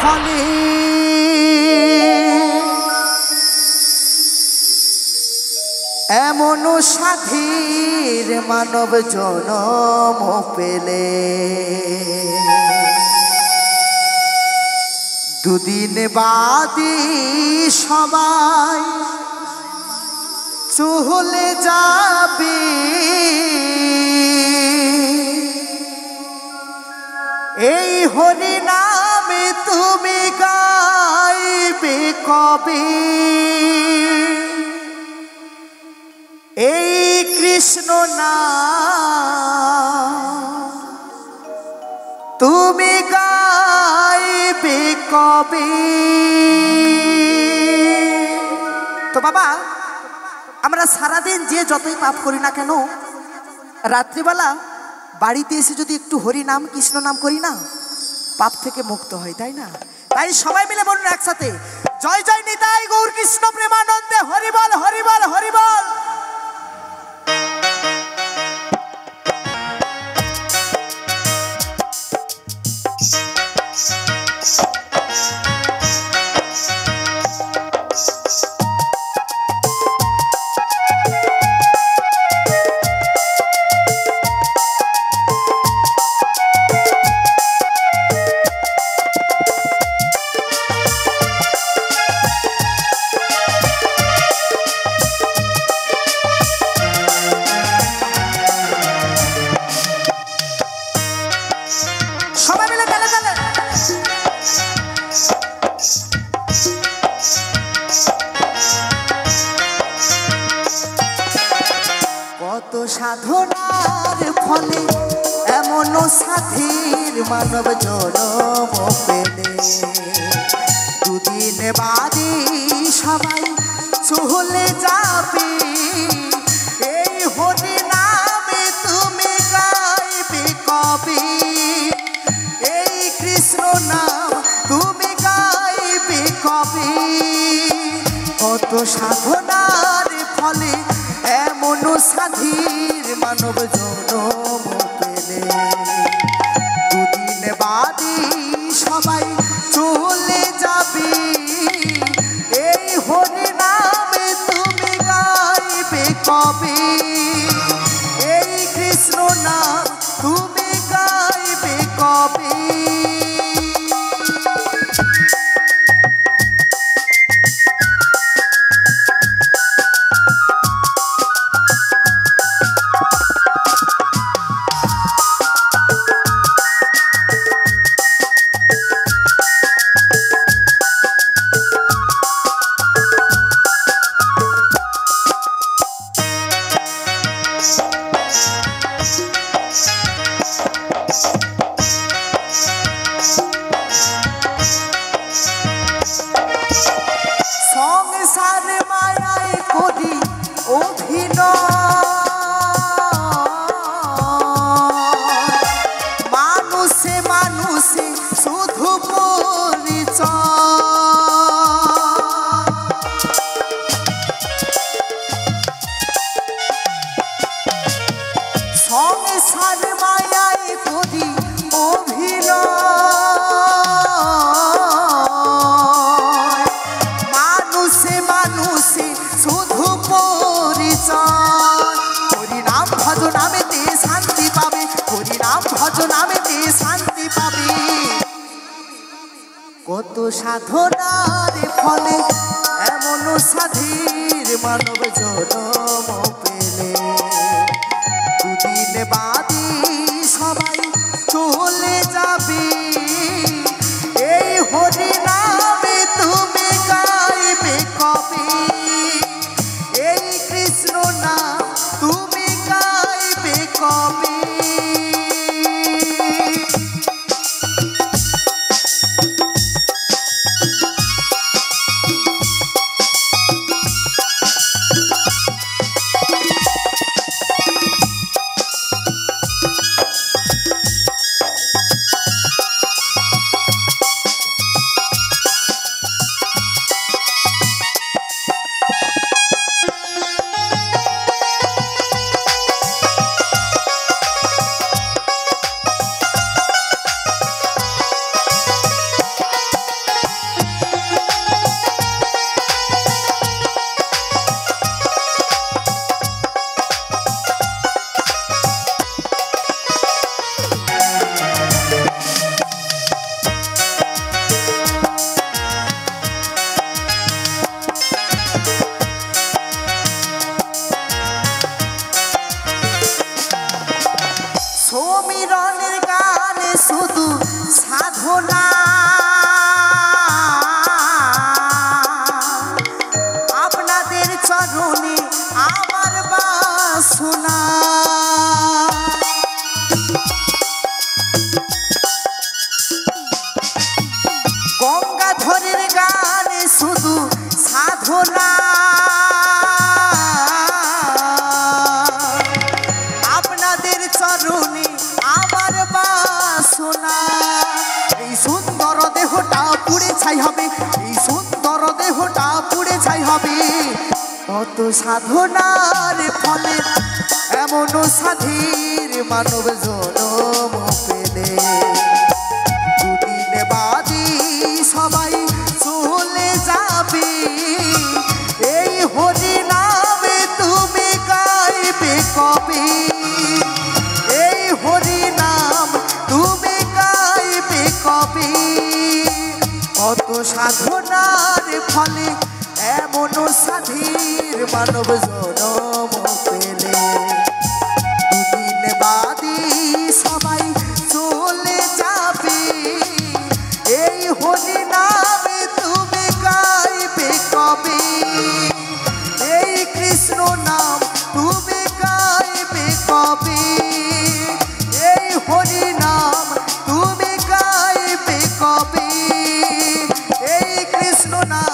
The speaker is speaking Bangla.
ফলে এমন সাধীর মানব জনম পেলে দুদিন বাদে সবাই চলে যাবে এই হরি নামে তুমি গাইবে কবে এই কৃষ্ণ নাম তুমি গাইবে কবে। তো বাবা আমরা সারাদিন যে যতই পাপ করি না কেন রাত্রিবেলা বাড়িতে এসে যদি একটু হরি নাম কৃষ্ণ নাম করি না পাপ থেকে মুক্ত হয়, তাই না? তাই সবাই মিলে বলুন একসাথে, জয় জয় নিতাই গৌর কৃষ্ণ প্রেমানন্দে হরি বল হরি বল হরি বল। কত সাধনার ফলে এমন সাধীর মানব জনম পেলে দুদিন বাদে সবাই চলে যাবে এই হরি নামে তুমি গাইবে কবে এই কৃষ্ণ নাম তুমি গাইবে কবে। কত সাধনার ফলে এমন সাধীর মানব জনম পেলে দুদিন বাদে সবাই চলে যাবে এই হরি নামে তুমি গাইবে কবে এই কৃষ্ণ নাম তুমি গাইবে কবে। সংসার মায়ায় করি অভিনয় মানুষে মানুষে শুধু পরিচয় সংসার মায়ায় করি অভিনয় মানুষে মানুষে শুধু পরিচয় হরি নাম ভজ নামেতে শান্তি পাবে হরি নাম ভজ নামেতে শান্তি পাবে। কত সাধনার ফলে এমন সাধীর মানব জনম পেলে দুদিন বাদে সবাই চলে যাবে এই হরি নামে তুমি গাইবে কবে এই কৃষ্ণ নাম তুমি গাইবে কবে। সমীরণের গানে শুধু সাধনা, আপনাদের চরণে আমার বাসনা। গঙ্গাধরের গানে শুধু সাধনা, আপনাদের চরণে আমার বাসনা। এই সুন্দর দেহটা পুড়ে ছাই হবে, এই সুন্দর দেহটা পুড়ে ছাই হবে। কত সাধনার ফলে এমন সাধীর মানব জনম পেলে, দুদিন বাদে সবাই চলে যাবে। এই হরি নামে তুমি গাইবে কবে, এই হরি নাম তুমি গাইবে কবে। কত সাধনার ফলে এমন সাধীর মানব জনম পেলে, দুদিন বাদে সবাই চলে যাবে। এই হরি নামে তুমি গাইবে কবে, এই কৃষ্ণ নাম তুমি গাইবে কবে, এই হরি নাম তুমি গাইবে কবে, এই কৃষ্ণ নাম